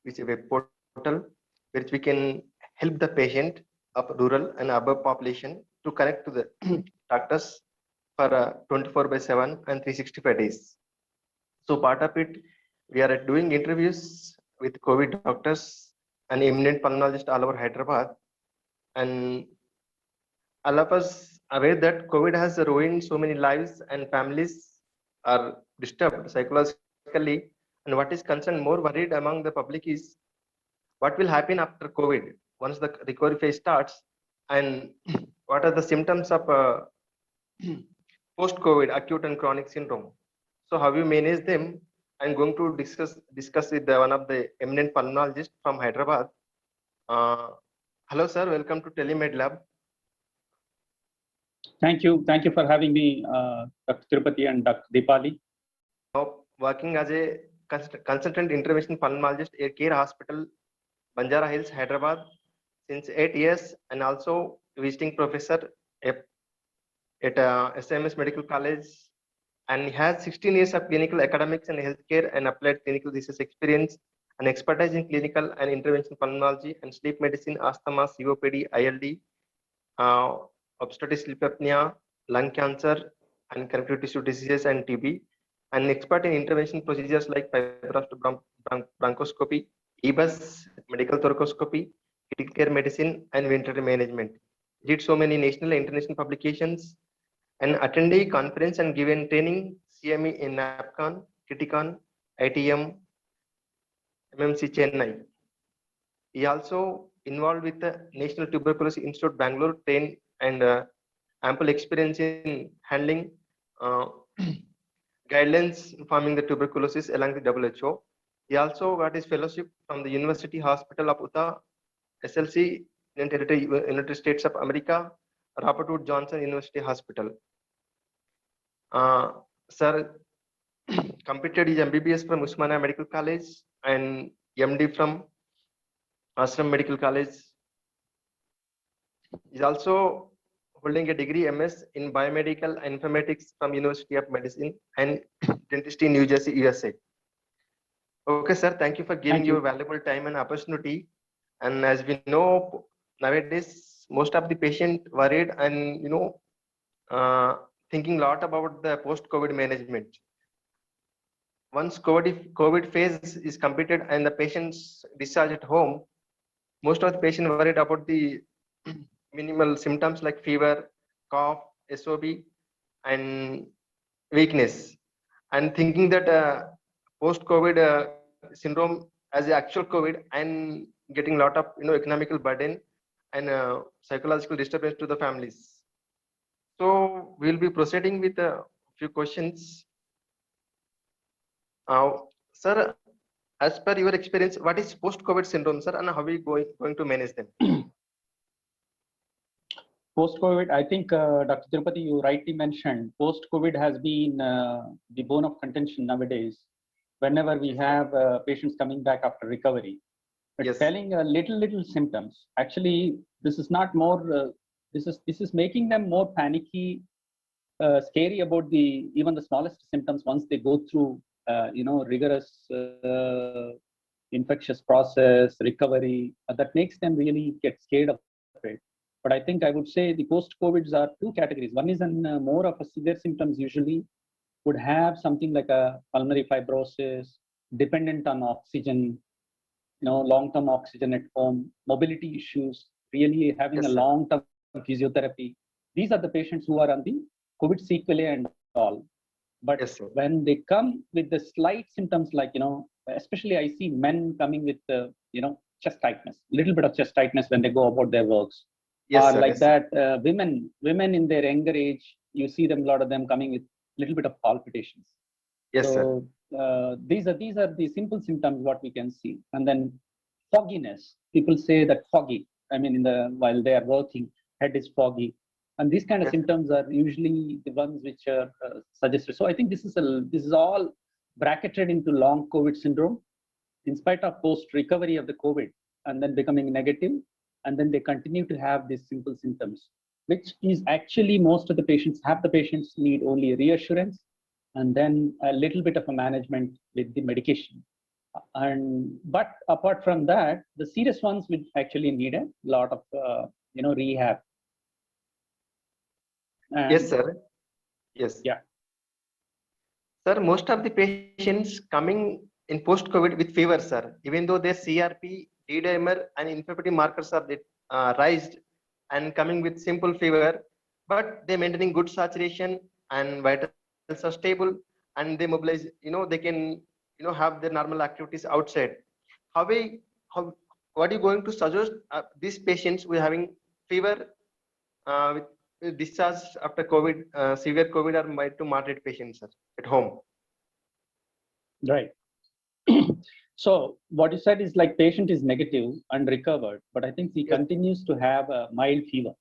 which is a web portal, which we can help the patient of rural and urban population to connect to the doctors for 24/7 and 365 days. So part of it, we are doing interviews with COVID doctors and eminent pulmonologists all over Hyderabad, and all of us aware that COVID has ruined so many lives and families are disturbed psychologically. And what is concerned more worried among the public is what will happen after COVID once the recovery phase starts, and what are the symptoms of post-COVID acute and chronic syndrome. So how you manage them? I'm going to discuss with one of the eminent pulmonologist from Hyderabad. Hello, sir. Welcome to Telemed Lab. Thank you for having me, Dr. Tirupati and Dr. Deepali. Now working as a consultant intervention pulmonologist at Care Hospital, Banjara Hills, Hyderabad, since 8 years, and also visiting professor at SMS Medical College, and he has 16 years of clinical academics and healthcare and applied clinical research experience and expertise in clinical and intervention pulmonology and sleep medicine, asthma, COPD, ILD, obstructive sleep apnea, lung cancer, and connective tissue diseases and TB, and expert in intervention procedures like bronchoscopy, EBUS, medical thoracoscopy, critical care medicine, and ventilatory management. Did so many national and international publications, and attendee conference and given training CME in NAPCON, Criticon, ITM, MMC Chennai. He also involved with the National Tuberculosis Institute Bangalore, trained and ample experience in handling guidelines informing the tuberculosis along the WHO. He also got his fellowship from the University Hospital of Utah, SLC, United States of America, Robert Wood Johnson University Hospital. Sir completed his MBBS from Usmania Medical College and MD from Ashram Medical College. He's also holding a degree MS in biomedical and informatics from University of Medicine and Dentistry, New Jersey, USA. Okay, sir, thank you for giving your valuable time and opportunity. And as we know, nowadays, most of the patient worried and, thinking a lot about the post-COVID management. Once COVID phase is completed and the patients discharged at home, most of the patients worried about the minimal symptoms like fever, cough, SOB, and weakness, and thinking that post-COVID syndrome as the actual COVID and getting a lot of economical burden and psychological disturbance to the families. So we'll be proceeding with a few questions. Sir, as per your experience, what is post-COVID syndrome, sir, and how are we going to manage them? Post-COVID, I think, Dr. Tirupati, you rightly mentioned, post-COVID has been the bone of contention nowadays. Whenever we have patients coming back after recovery, but yes, telling little symptoms. Actually, this is not more. This is making them more panicky, scary about even the smallest symptoms once they go through rigorous infectious process recovery. That makes them really get scared of it. But I think I would say the post-COVIDs are two categories. One is more of a severe symptoms usually would have something like a pulmonary fibrosis, dependent on oxygen, long-term oxygen at home, mobility issues, really having a long-term physiotherapy. These are the patients who are on the COVID sequelae and all. But when they come with the slight symptoms like, especially I see men coming with, chest tightness, little bit of chest tightness when they go about their works. Women in their younger age, you see them, a lot of them coming with little bit of palpitations. So these are the simple symptoms what we can see. And then fogginess. People say that foggy. I mean, while they are working, head is foggy, and these kind of symptoms are usually the ones which are suggested. So I think this is all bracketed into long COVID syndrome, in spite of post recovery of the COVID and then becoming negative, and then they continue to have these simple symptoms, which is actually most of the patients need only reassurance and then a little bit of a management with the medication. But apart from that, the serious ones will actually need a lot of rehab. Yes, And sir. Yes. yeah, Sir, most of the patients coming in post-COVID with fever, sir, even though their CRP, D-dimer, and inflammatory markers are raised and coming with simple fever, but they maintaining good saturation and vitals are stable, and they mobilize. They can have their normal activities outside. How we how what are you going to suggest these patients who are having fever with discharge after COVID, severe COVID or mild to moderate patients, sir, at home? right. So what you said is like patient is negative and recovered, but I think he Yes, continues to have a mild fever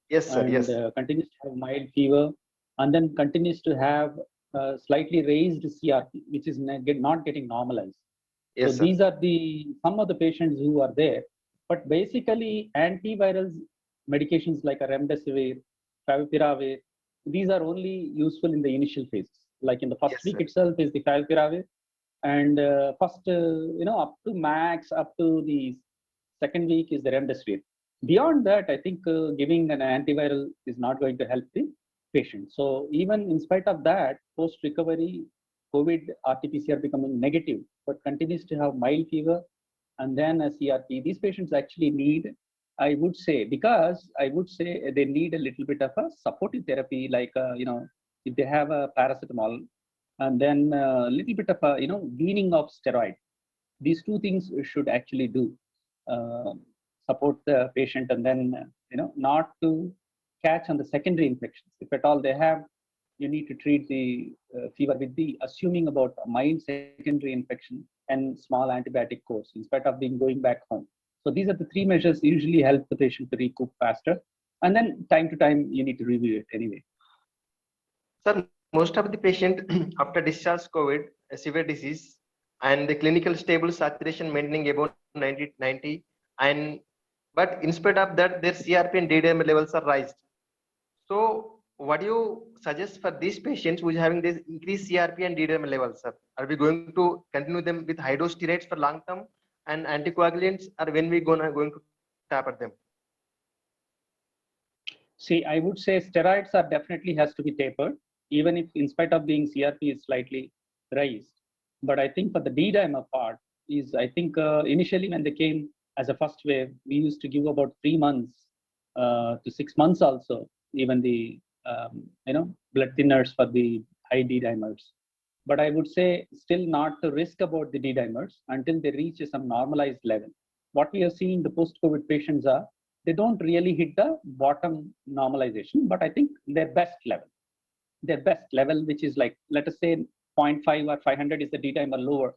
yes, sir. and Yes, continues to have mild fever, and then continues to have slightly raised CRP, which is not getting normalized. So yes, sir. these are the some of the patients who are there. But basically, antiviral medications like a remdesivir, favipiravir, these are only useful in the initial phases. Like in the first Yes, week sir. itself is the favipiravir, and first up to max up to the second week is the remdesivir. Beyond that, I think giving an antiviral is not going to help the patient. So even in spite of that, post recovery COVID RT-PCR becoming negative but continues to have mild fever and then a CRP, these patients actually need, I would say, because I would say they need a little bit of a supportive therapy, like if they have a paracetamol and then a little bit of a weaning of steroid. These two things should actually do, uh, support the patient, and then not to catch on the secondary infections. If at all they have, you need to treat the fever with the assuming about a mild secondary infection and small antibiotic course in spite of being going back home. So these are the three measures usually help the patient to recoup faster, and then time to time you need to review it anyway. Sir, most of the patient after discharge COVID, a severe disease, and the clinical stable saturation maintaining above 90, and but in spite of that, their CRP and D-dimer levels are raised. So, what do you suggest for these patients who is having this increased CRP and D-dimer levels, sir? Are we going to continue them with high dose steroids for long term and anticoagulants, or when we going to taper them? See, I would say steroids are definitely has to be tapered, even if in spite of being CRP is slightly raised. But I think for the D-dimer part is, I think initially when they came as a first wave, we used to give about 3 months to 6 months also, even the blood thinners for the high D-dimers. But I would say still not to risk about the D-dimers until they reach some normalized level. What we are seeing the post-COVID patients are, they don't really hit the bottom normalization, but I think their best level, which is like, let us say 0. 0.5 or 500 is the D-dimer lower.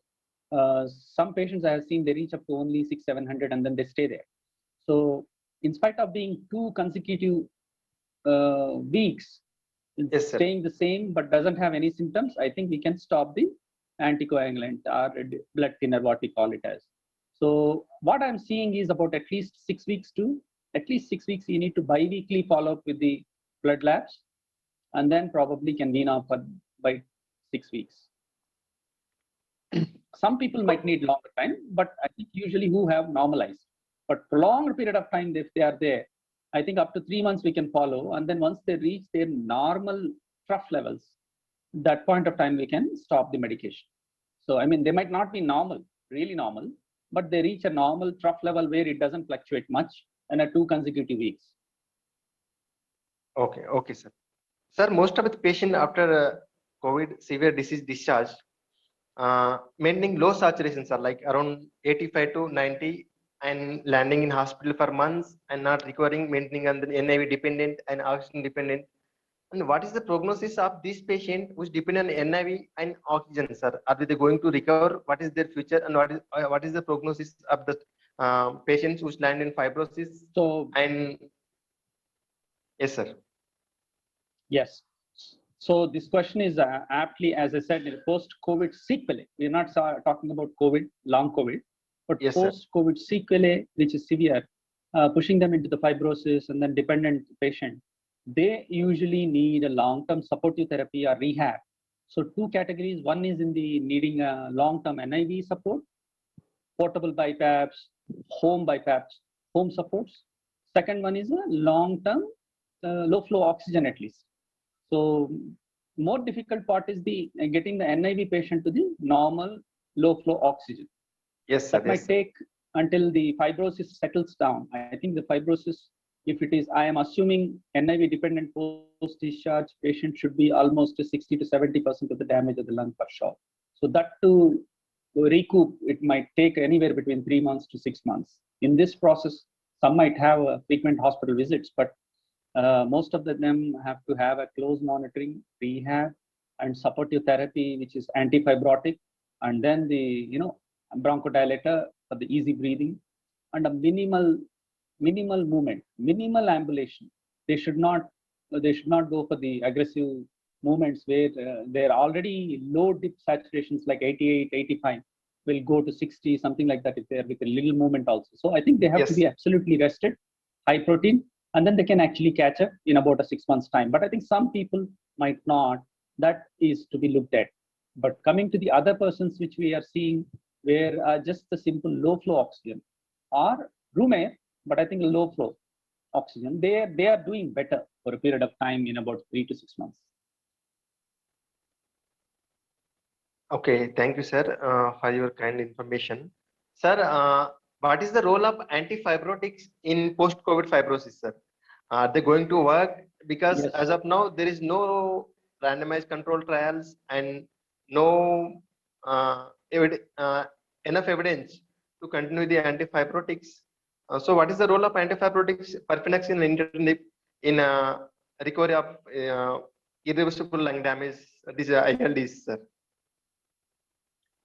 Some patients I have seen, they reach up to only 600, 700 and then they stay there. So in spite of being 2 consecutive weeks, Yes, sir. staying the same but doesn't have any symptoms, I think we can stop the anticoagulant or blood thinner, what we call it as. So what I'm seeing is about at least 6 weeks you need to bi-weekly follow up with the blood labs, and then probably can wean off by 6 weeks. Some people might need longer time, but I think usually who have normalized. But prolonged period of time, if they are there, I think up to 3 months we can follow, and then once they reach their normal trough levels, that point of time we can stop the medication. So I mean, they might not be normal, really normal, but they reach a normal trough level where it doesn't fluctuate much in a 2 consecutive weeks. Okay, okay, sir. Sir, most of the patient after COVID severe disease discharge, maintaining low saturations are like around 85 to 90 and landing in hospital for months and not recovering, maintaining on the NIV dependent and oxygen dependent. And what is the prognosis of this patient who is dependent on NIV and oxygen, sir? Are they going to recover? What is their future, and what is the prognosis of the patients who land in fibrosis? So And yes, sir. yes. So this question is aptly, as I said, in post-COVID sequelae. We're not talking about COVID, long COVID, but Yes, sir. post-COVID sequelae, which is severe, pushing them into the fibrosis and then dependent patient. They usually need a long-term supportive therapy or rehab. So 2 categories. One is in the needing a long-term NIV support, portable BiPAPs, home BiPAPs, home supports. Second one is a long-term low flow oxygen at least. So more difficult part is the getting the NIV patient to the normal low flow oxygen. Yes, sir. That might take until the fibrosis settles down. I think the fibrosis, if it is, I am assuming NIV dependent post-discharge patient should be almost 60 to 70% of the damage of the lung for sure. So that to recoup, it might take anywhere between 3 months to 6 months. In this process, some might have frequent hospital visits, but most of them have to have a close monitoring, rehab, and supportive therapy, which is antifibrotic, and then the bronchodilator for the easy breathing, and a minimal movement, minimal ambulation. They should not go for the aggressive movements where they're already low dip saturations like 88, 85 will go to 60, something like that if they're with a little movement also. So I think they have to be absolutely rested, high protein, and then they can actually catch up in about a 6 months time. But I think some people might not. That is to be looked at. But coming to the other persons which we are seeing where just the simple low flow oxygen or room air, but I think low flow oxygen, they are doing better for a period of time in about 3 to 6 months. Okay, thank you, sir, for your kind information. Sir, what is the role of antifibrotics in post-COVID fibrosis, sir? Are they going to work? Because as of now, there is no randomized control trials and no enough evidence to continue the antifibrotics. So what is the role of antifibrotics, perfenexine and nintedanib, in recovery of irreversible lung damage, these ILDs, sir?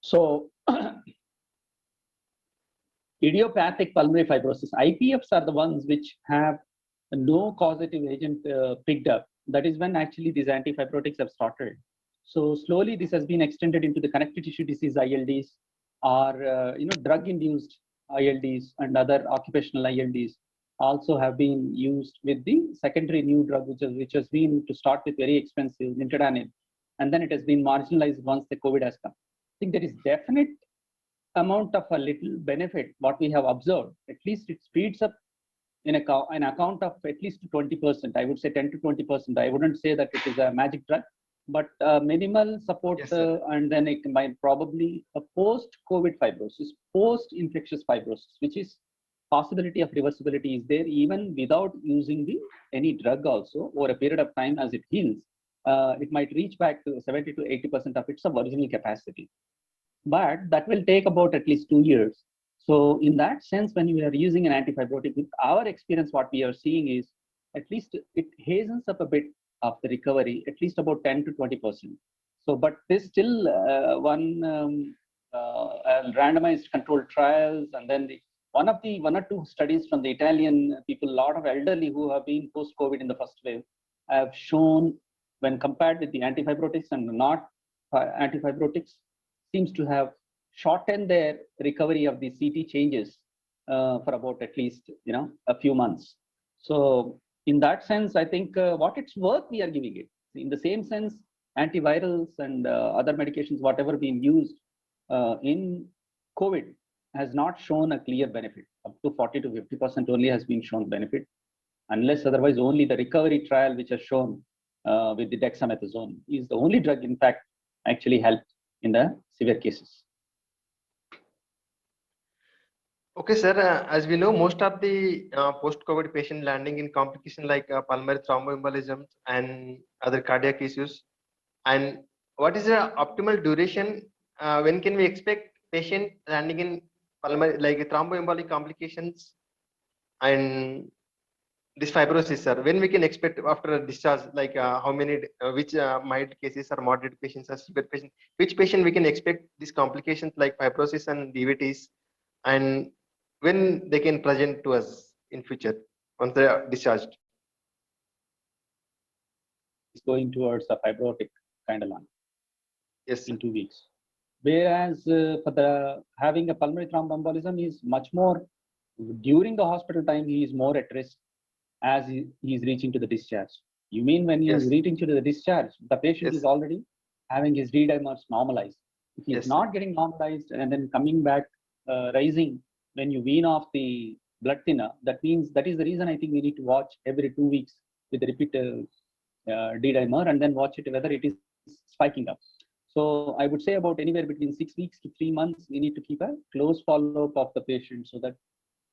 So idiopathic pulmonary fibrosis, IPFs are the ones which have no causative agent picked up. That is when actually these antifibrotics have started. So slowly this has been extended into the connective tissue disease ILDs or drug-induced ILDs and other occupational ILDs also have been used with the secondary new drug which has been to start with very expensive nintedanib, and then it has been marginalized once the COVID has come. I think there is definite amount of a little benefit what we have observed. At least it speeds up in an account of at least 20%. I would say 10 to 20%. I wouldn't say that it is a magic drug, but minimal support, and then it might probably a post-COVID fibrosis, post-infectious fibrosis, which is possibility of reversibility is there even without using any drug also over a period of time as it heals. It might reach back to 70 to 80% of its original capacity. But that will take about at least 2 years. So in that sense, when we are using an antifibrotic, with our experience, what we are seeing is at least it hastens up a bit of the recovery, at least about 10 to 20%. So, but there's still one randomized controlled trials, and then one or two studies from the Italian people, a lot of elderly who have been post-COVID in the first wave, have shown when compared with the antifibrotics and not antifibrotics, seems to have shortened their recovery of the CT changes for about at least a few months. So in that sense, I think what it's worth, we are giving it. In the same sense, antivirals and other medications, whatever being used in COVID, has not shown a clear benefit. Up to 40 to 50% only has been shown benefit, unless otherwise only the recovery trial which has shown with the dexamethasone is the only drug, in fact, actually helped in the severe cases. Okay, sir. As we know, most of the post-COVID patient landing in complication like pulmonary thromboembolism and other cardiac issues. And what is the optimal duration? When can we expect patient landing in pulmonary, like thromboembolic complications and this fibrosis, sir? When we can expect after a discharge, like how many, which mild cases or moderate patients or severe patients, which patient we can expect these complications like fibrosis and DVTs, and when they can present to us in future once they are discharged? It's going towards a fibrotic kind of lung. Yes, in 2 weeks. Whereas for the having a pulmonary thromboembolism is much more during the hospital time, he is more at risk as he is reaching to the discharge. You mean when he is reaching to the discharge, the patient is already having his D-dimers normalized. If he is not getting normalized and then coming back rising when you wean off the blood thinner. That means that is the reason I think we need to watch every 2 weeks with the repeat D-dimer and then watch it whether it is spiking up. So I would say about anywhere between 6 weeks to 3 months, we need to keep a close follow-up of the patient so that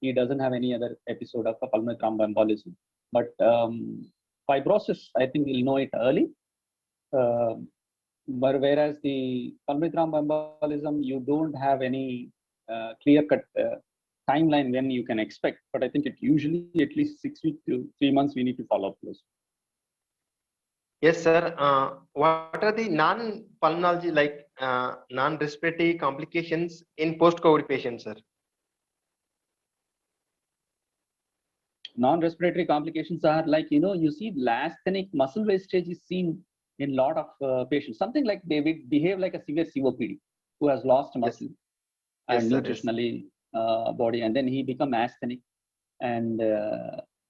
he doesn't have any other episode of a pulmonary thromboembolism. But fibrosis, I think we'll know it early. But whereas the pulmonary thromboembolism, you don't have any clear-cut timeline when you can expect. But I think it usually at least 6 weeks to 3 months we need to follow up close. Yes, sir. What are the non-pulmonology, like non-respiratory complications in post-COVID patients, sir? Non-respiratory complications are like, you see asthenic muscle wastage is seen in a lot of patients. Something like they will behave like a severe COPD who has lost muscle and Yes, sir, nutritionally body, and then he become asthenic and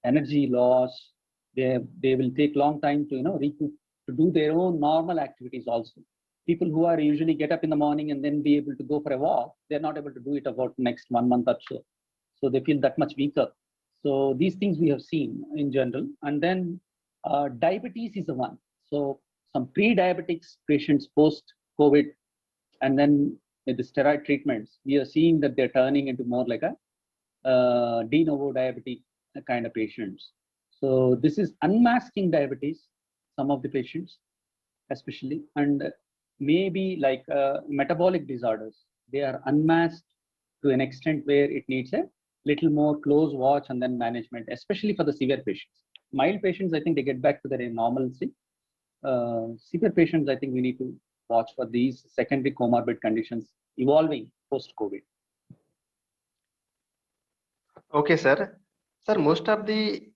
energy loss. They will take long time to recoup to do their own normal activities also. People who are usually get up in the morning and then be able to go for a walk, they're not able to do it about next 1 month or so. So they feel that much weaker. So these things we have seen in general. And then diabetes is the one. So some pre-diabetics patients post-COVID, and then with the steroid treatments, we are seeing that they're turning into more like a de novo diabetic kind of patients. So this is unmasking diabetes, some of the patients especially, and maybe like metabolic disorders. They are unmasked to an extent where it needs a little more close watch and then management, especially for the severe patients. Mild patients, I think they get back to their normalcy. Severe patients, I think we need to watch for these secondary comorbid conditions evolving post-COVID. Okay, sir. Sir, most of the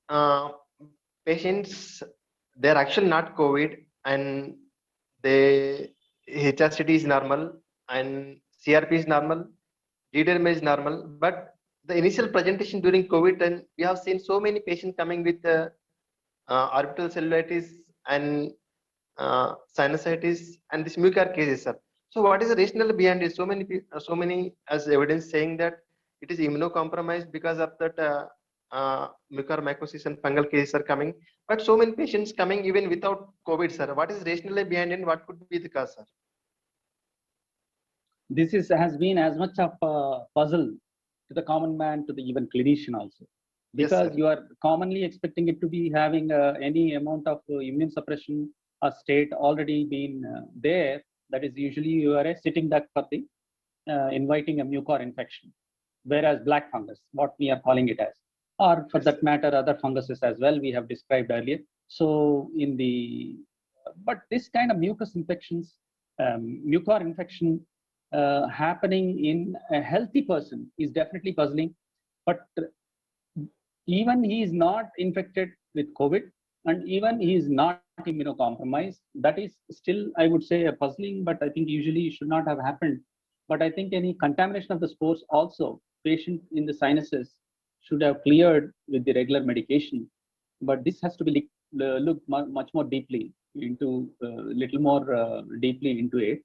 patients, they're actually not COVID, and they HRCT is normal and CRP is normal, D-dimer is normal. But the initial presentation during COVID, and we have seen so many patients coming with orbital cellulitis and sinusitis and this mucar cases, sir. So what is the rationale behind it? So many as evidence saying that it is immunocompromised because of that mucormycosis and fungal cases are coming. But so many patients coming even without COVID, sir. What is rationale behind it? What could be the cause, sir? This has been as much of a puzzle to the common man, to the even clinician also, because Yes, you are commonly expecting it to be having any amount of immune suppression or state already been there. That is usually you are a sitting duck for the inviting a mucor infection, whereas black fungus, what we are calling it as, or for that matter, other funguses as well, we have described earlier. So but this kind of mucus infections, mucor infection happening in a healthy person is definitely puzzling. But even he is not infected with COVID, and even he is not immunocompromised, that is still, I would say, a puzzling, but I think usually should not have happened. But I think any contamination of the spores also, patient in the sinuses should have cleared with the regular medication. But this has to be looked much more deeply into, little more deeply into it.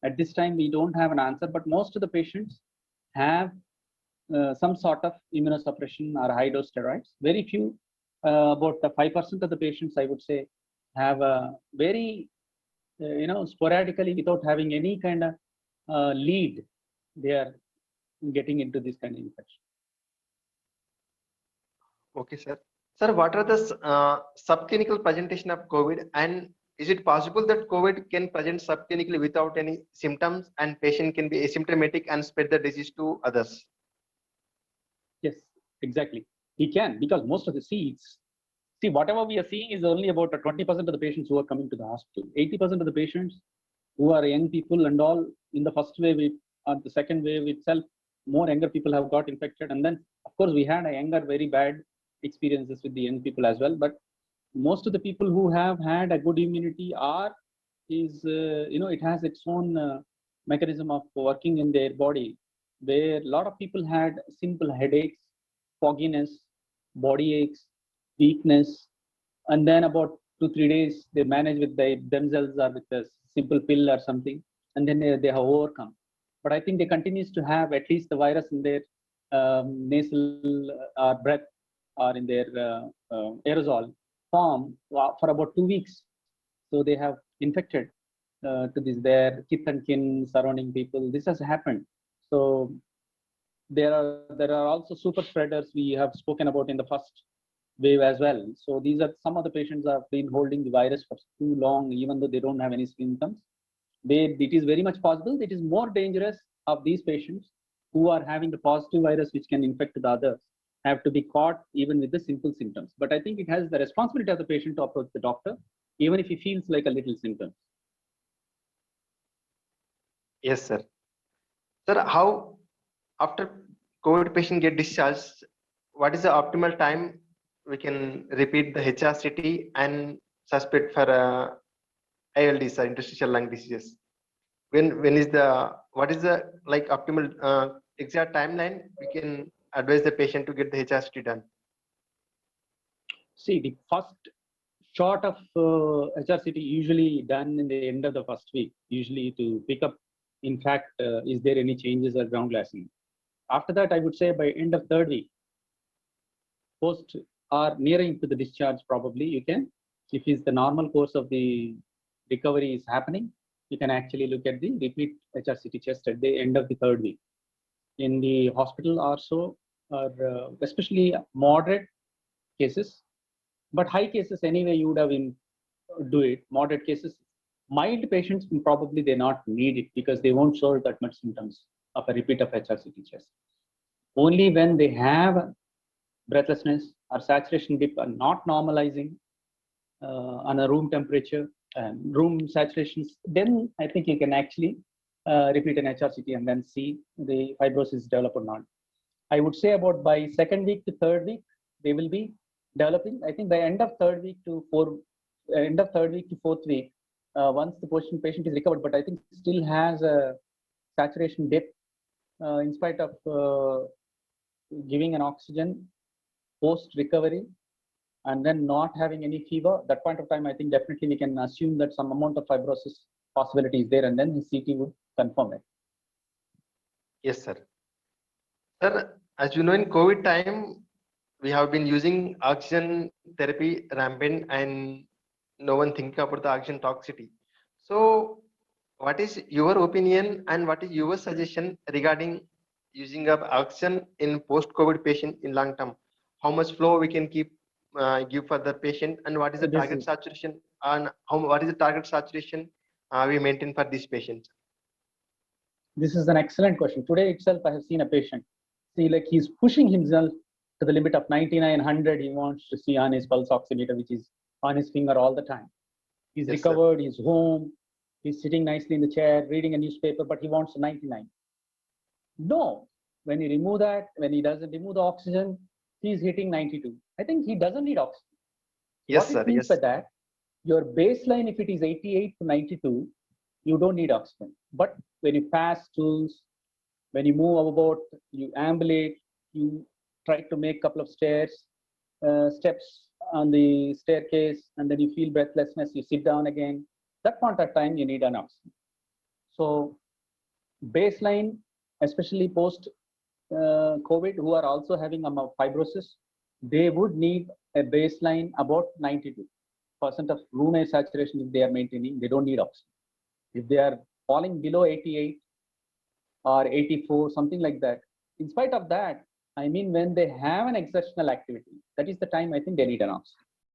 At this time, we don't have an answer, but most of the patients have some sort of immunosuppression or high dose steroids. Very few, about 5% of the patients, I would say, have a very, sporadically without having any kind of lead, they are getting into this kind of infection. Okay, sir. Sir, what are the subclinical presentation of COVID, and is it possible that COVID can present subclinically without any symptoms and patient can be asymptomatic and spread the disease to others? Yes, exactly. He can, because most of the seeds, see, whatever we are seeing is only about 20% of the patients who are coming to the hospital. 80% of the patients who are young people and all, in the first wave or the second wave itself, more younger people have got infected. And then, of course, we had a younger, very bad experiences with the young people as well. But most of the people who have had a good immunity it has its own mechanism of working in their body, where a lot of people had simple headaches, fogginess, body aches, weakness, and then about 2-3 days they manage with themselves or with a simple pill or something, and then they have overcome. but I think they continues to have at least the virus in their nasal breath or in their aerosol form for about 2 weeks. So they have infected to their kith and kin, surrounding people. This has happened. So there are also super spreaders we have spoken about in the first wave as well. So these are some of the patients have been holding the virus for too long, even though they don't have any symptoms. It is very much possible. It is more dangerous of these patients who are having the positive virus, which can infect the others, have to be caught even with the simple symptoms. But I think it has the responsibility of the patient to approach the doctor, even if he feels like a little symptom. Yes, sir. Sir, how after COVID patient get discharged, what is the optimal time we can repeat the HRCT and suspect for ILDs, interstitial lung diseases? When is the what is the like optimal exact timeline we can advise the patient to get the HRCT done? See, the first shot of HRCT usually done in the end of the first week, usually to pick up, in fact, is there any changes or ground glassing. After that, I would say by end of third week, post or nearing to the discharge, probably you can, if it's the normal course of the recovery is happening, you can actually look at the repeat HRCT chest at the end of the third week. In the hospital also, or especially moderate cases, but high cases anyway, you would have do it. Moderate cases, mild patients probably they not need it because they won't show that much symptoms of a repeat of HRCT chest. Only when they have breathlessness or saturation dip are not normalizing on a room temperature and room saturations, then I think you can actually repeat an HRCT and then see the fibrosis develop or not. I would say about by second week to third week, they will be developing. I think by end of third week to fourth week, once the patient is recovered, but I think still has a saturation dip in spite of giving an oxygen post recovery and then not having any fever. That point of time, I think definitely we can assume that some amount of fibrosis possibility is there, and then the CT would confirm it. Yes, sir. Sir, as you know, in COVID time, we have been using oxygen therapy rampant and no one thinking about the oxygen toxicity. So what is your opinion and what is your suggestion regarding using up oxygen in post-COVID patient in long term? How much flow we can give for the patient, and what is the target saturation, and what is the target saturation we maintain for these patients? This is an excellent question. Today itself, I have seen a patient. See, like he's pushing himself to the limit of 99, 100. He wants to see on his pulse oximeter, which is on his finger all the time. He's recovered, he's home, he's sitting nicely in the chair, reading a newspaper, but he wants 99. No, when you remove that, when he doesn't remove the oxygen, he's hitting 92. I think he doesn't need oxygen. Yes, what it means by that, your baseline, if it is 88 to 92, you don't need oxygen. But when you pass stools, when you move about, you ambulate, you try to make a couple of steps on the staircase, and then you feel breathlessness, you sit down again. That point of time, you need an oxygen. So baseline, especially post COVID, who are also having a fibrosis, they would need a baseline about 92% of room air saturation. If they are maintaining, they don't need oxygen. If they are falling below 88 or 84, something like that, in spite of that, I mean, when they have an exertional activity, that is the time I think they need an oxygen.